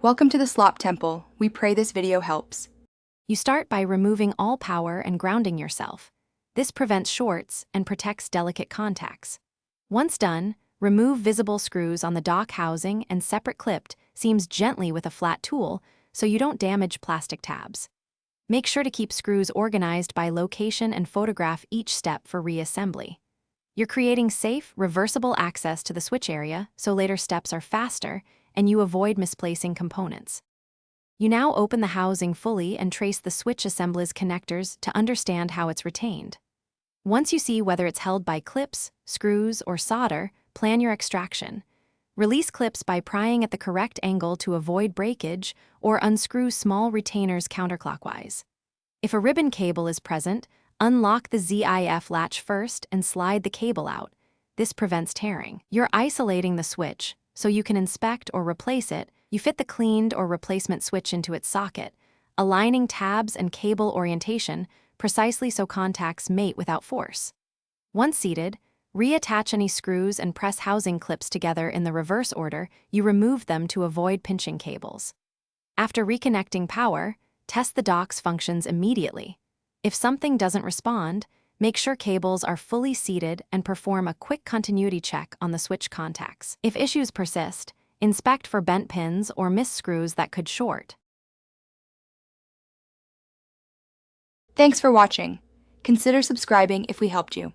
Welcome to the Slop Temple. We pray this video helps. You start by removing all power and grounding yourself. This prevents shorts and protects delicate contacts. Once done, remove visible screws on the dock housing and separate clipped seams gently with a flat tool so you don't damage plastic tabs. Make sure to keep screws organized by location and photograph each step for reassembly. You're creating safe, reversible access to the switch area so later steps are faster and you avoid misplacing components. You now open the housing fully and trace the switch assembly's connectors to understand how it's retained. Once you see whether it's held by clips, screws, or solder, plan your extraction. Release clips by prying at the correct angle to avoid breakage or unscrew small retainers counterclockwise. If a ribbon cable is present, unlock the ZIF latch first and slide the cable out. This prevents tearing. You're isolating the switch, so you can inspect or replace it. You fit the cleaned or replacement switch into its socket, aligning tabs and cable orientation precisely so contacts mate without force. Once seated, reattach any screws and press housing clips together in the reverse order you removed them to avoid pinching cables. After reconnecting power, test the dock's functions immediately. If something doesn't respond, make sure cables are fully seated and perform a quick continuity check on the switch contacts. If issues persist, inspect for bent pins or missed screws that could short. Thanks for watching. Consider subscribing if we helped you.